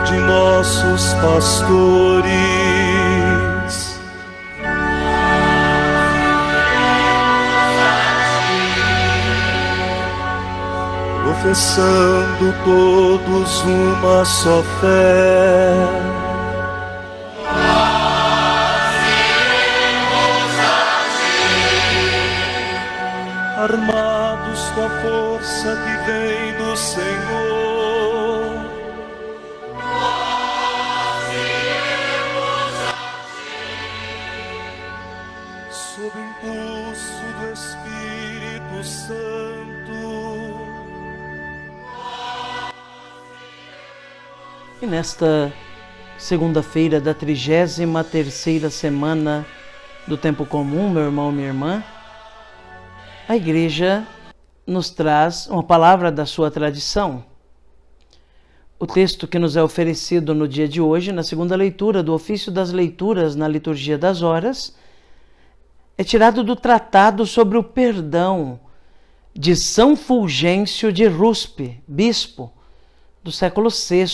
de nossos pastores. Professando todos uma só fé, armados com a força que vem do Senhor, nós iremos a ti, sob impulso do Espírito Santo. E nesta segunda-feira da 33ª semana do Tempo Comum, meu irmão, minha irmã, a Igreja nos traz uma palavra da sua tradição. O texto que nos é oferecido no dia de hoje, na segunda leitura do Ofício das Leituras na Liturgia das Horas, é tirado do Tratado sobre o Perdão de São Fulgêncio de Ruspe, bispo do século VI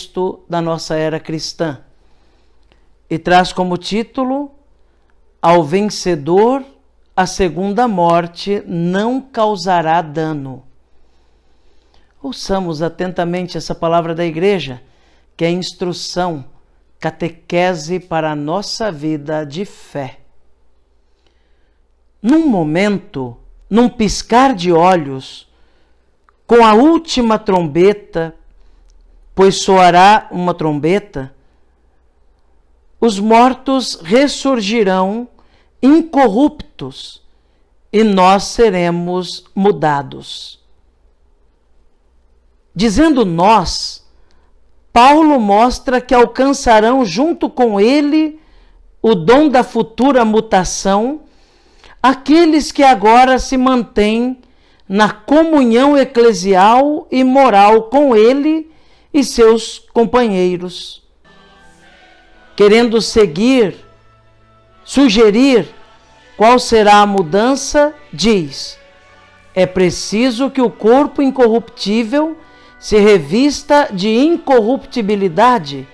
da nossa era cristã, e traz como título: Ao vencedor a segunda morte não causará dano. Ouçamos atentamente essa palavra da Igreja, que é instrução, catequese para a nossa vida de fé. Num momento, num piscar de olhos, com a última trombeta, pois soará uma trombeta, os mortos ressurgirão incorruptos e nós seremos mudados. Dizendo nós, Paulo mostra que alcançarão junto com ele o dom da futura mutação aqueles que agora se mantêm na comunhão eclesial e moral com ele e seus companheiros, querendo sugerir qual será a mudança, diz: é preciso que o corpo incorruptível se revista de incorruptibilidade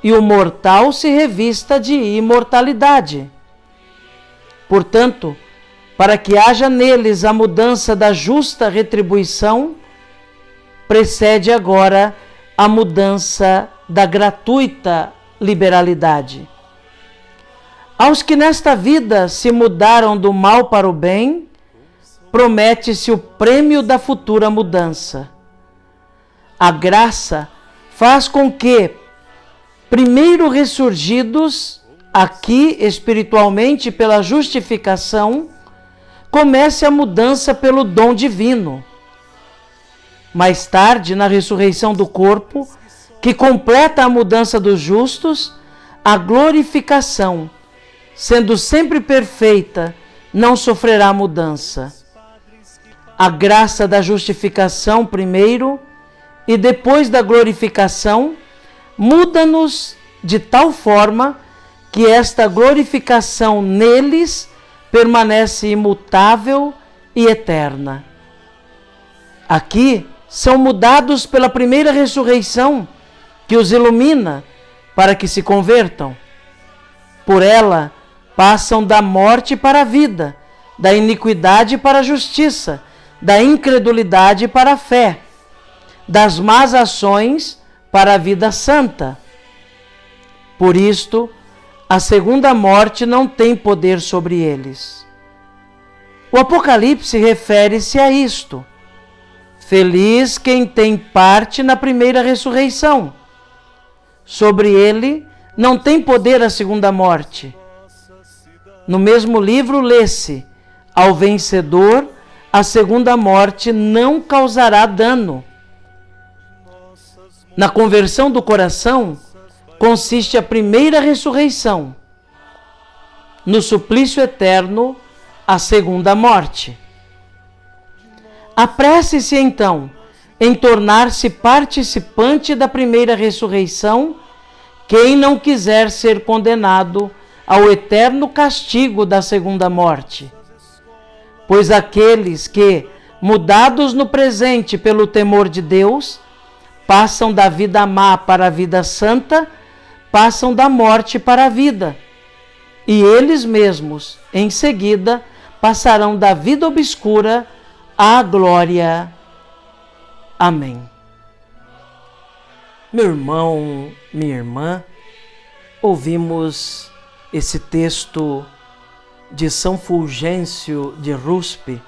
e o mortal se revista de imortalidade. Portanto, para que haja neles a mudança da justa retribuição, precede agora a mudança da gratuita liberalidade. Aos que nesta vida se mudaram do mal para o bem, promete-se o prêmio da futura mudança. A graça faz com que, primeiro ressurgidos, aqui espiritualmente pela justificação, comece a mudança pelo dom divino. Mais tarde, na ressurreição do corpo, que completa a mudança dos justos, a glorificação, sendo sempre perfeita, não sofrerá mudança. A graça da justificação primeiro e depois da glorificação muda-nos de tal forma que esta glorificação neles permanece imutável e eterna. Aqui são mudados pela primeira ressurreição que os ilumina para que se convertam. Por ela passam da morte para a vida, da iniquidade para a justiça, da incredulidade para a fé, das más ações para a vida santa. Por isto, a segunda morte não tem poder sobre eles. O Apocalipse refere-se a isto. Feliz quem tem parte na primeira ressurreição. Sobre ele não tem poder a segunda morte. No mesmo livro lê-se: ao vencedor a segunda morte não causará dano. Na conversão do coração consiste a primeira ressurreição. No suplício eterno, a segunda morte. Apresse-se então em tornar-se participante da primeira ressurreição quem não quiser ser condenado ao eterno castigo da segunda morte. Pois aqueles que, mudados no presente pelo temor de Deus, passam da vida má para a vida santa, passam da morte para a vida. E eles mesmos, em seguida, passarão da vida obscura à glória. Amém. Meu irmão, minha irmã, ouvimos esse texto de São Fulgêncio de Ruspe,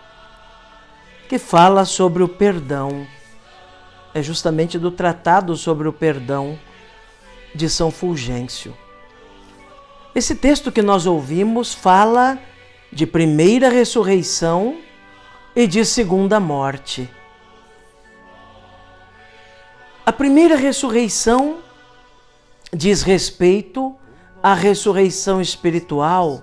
que fala sobre o perdão. É justamente do Tratado sobre o Perdão de São Fulgêncio. Esse texto que nós ouvimos fala de primeira ressurreição e de segunda morte. A primeira ressurreição diz respeito à ressurreição espiritual,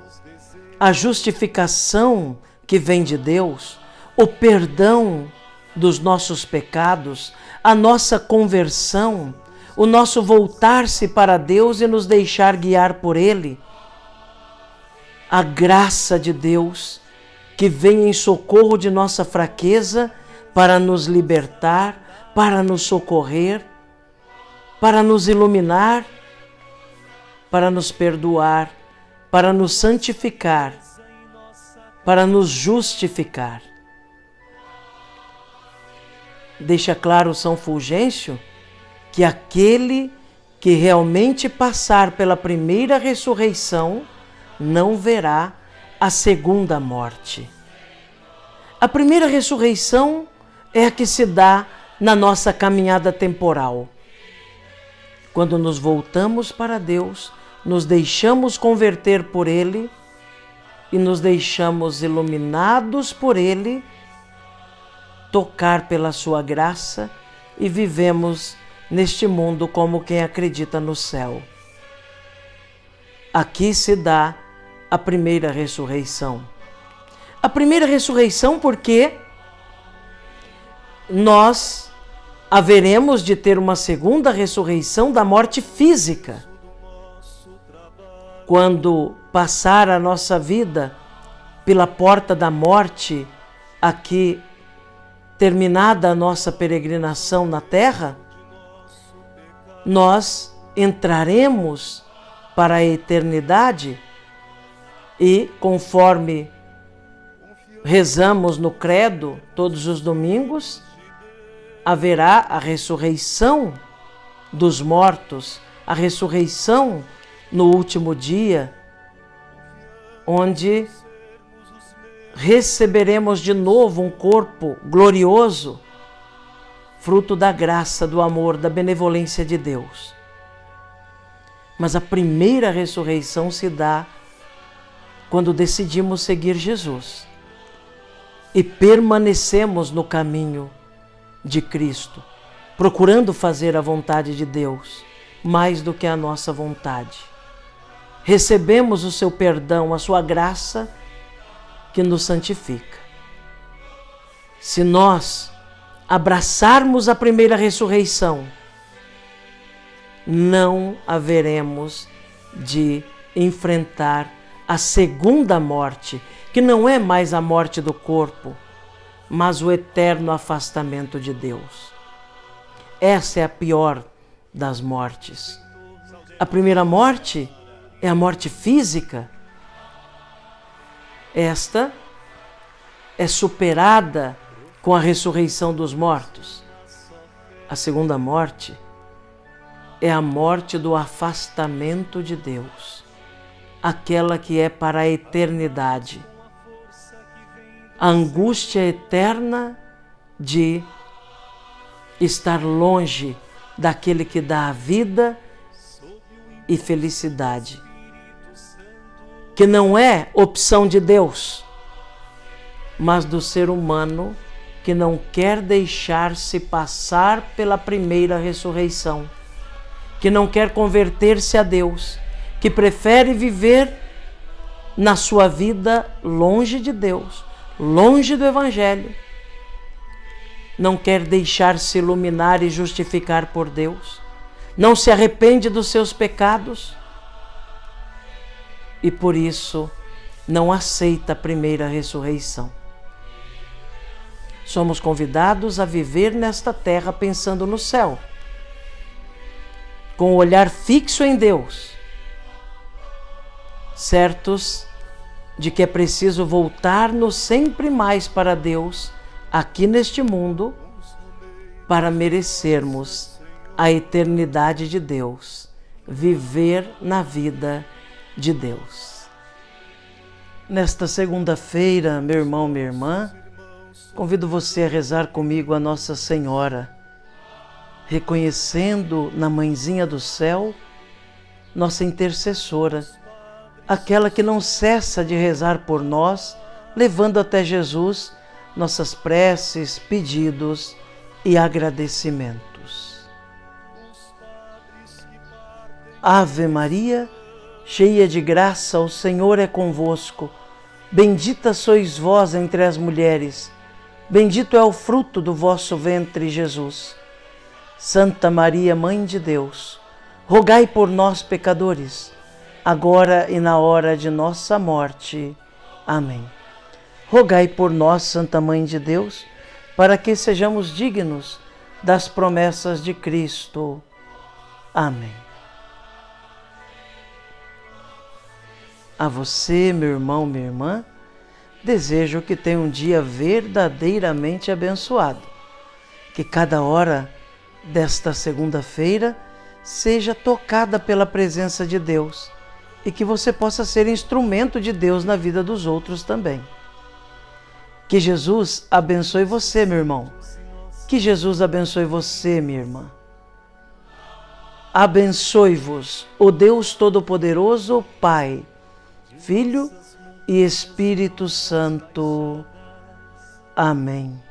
à justificação que vem de Deus, o perdão dos nossos pecados, a nossa conversão, o nosso voltar-se para Deus e nos deixar guiar por Ele, a graça de Deus que vem em socorro de nossa fraqueza para nos libertar, para nos socorrer, para nos iluminar, para nos perdoar, para nos santificar, para nos justificar. Deixa claro São Fulgêncio que aquele que realmente passar pela primeira ressurreição não verá a segunda morte. A primeira ressurreição é a que se dá na nossa caminhada temporal. Quando nos voltamos para Deus, nos deixamos converter por Ele e nos deixamos iluminados por Ele, tocar pela sua graça e vivemos neste mundo como quem acredita no céu. Aqui se dá a primeira ressurreição. A primeira ressurreição porque nós haveremos de ter uma segunda ressurreição da morte física. Quando passar a nossa vida pela porta da morte, aqui terminada a nossa peregrinação na terra, nós entraremos para a eternidade e, conforme rezamos no credo todos os domingos, haverá a ressurreição dos mortos, a ressurreição no último dia, onde receberemos de novo um corpo glorioso, fruto da graça, do amor, da benevolência de Deus. Mas a primeira ressurreição se dá quando decidimos seguir Jesus e permanecemos no caminho de Cristo, procurando fazer a vontade de Deus mais do que a nossa vontade. Recebemos o seu perdão, a sua graça que nos santifica. Se nós abraçarmos a primeira ressurreição, não haveremos de enfrentar a segunda morte, que não é mais a morte do corpo, mas o eterno afastamento de Deus. Essa é a pior das mortes. A primeira morte é a morte física. Esta é superada com a ressurreição dos mortos. A segunda morte é a morte do afastamento de Deus, aquela que é para a eternidade. A angústia eterna de estar longe daquele que dá a vida e felicidade, que não é opção de Deus, mas do ser humano que não quer deixar-se passar pela primeira ressurreição, que não quer converter-se a Deus, que prefere viver na sua vida longe de Deus, longe do Evangelho, não quer deixar-se iluminar e justificar por Deus, não se arrepende dos seus pecados e por isso não aceita a primeira ressurreição. Somos convidados a viver nesta terra pensando no céu, com o olhar fixo em Deus, certos de que é preciso voltar-nos sempre mais para Deus aqui neste mundo para merecermos a eternidade de Deus, viver na vida de Deus. Nesta segunda-feira, meu irmão, minha irmã, convido você a rezar comigo a Nossa Senhora, reconhecendo na Mãezinha do Céu nossa intercessora, aquela que não cessa de rezar por nós, levando até Jesus nossas preces, pedidos e agradecimentos. Ave Maria, cheia de graça, o Senhor é convosco. Bendita sois vós entre as mulheres, bendito é o fruto do vosso ventre, Jesus. Santa Maria, Mãe de Deus, rogai por nós, pecadores, agora e na hora de nossa morte. Amém. Rogai por nós, Santa Mãe de Deus, para que sejamos dignos das promessas de Cristo. Amém. A você, meu irmão, minha irmã, desejo que tenha um dia verdadeiramente abençoado. Que cada hora desta segunda-feira seja tocada pela presença de Deus e que você possa ser instrumento de Deus na vida dos outros também. Que Jesus abençoe você, meu irmão. Que Jesus abençoe você, minha irmã. Abençoe-vos o Deus Todo-Poderoso, Pai, Filho e Espírito Santo. Amém.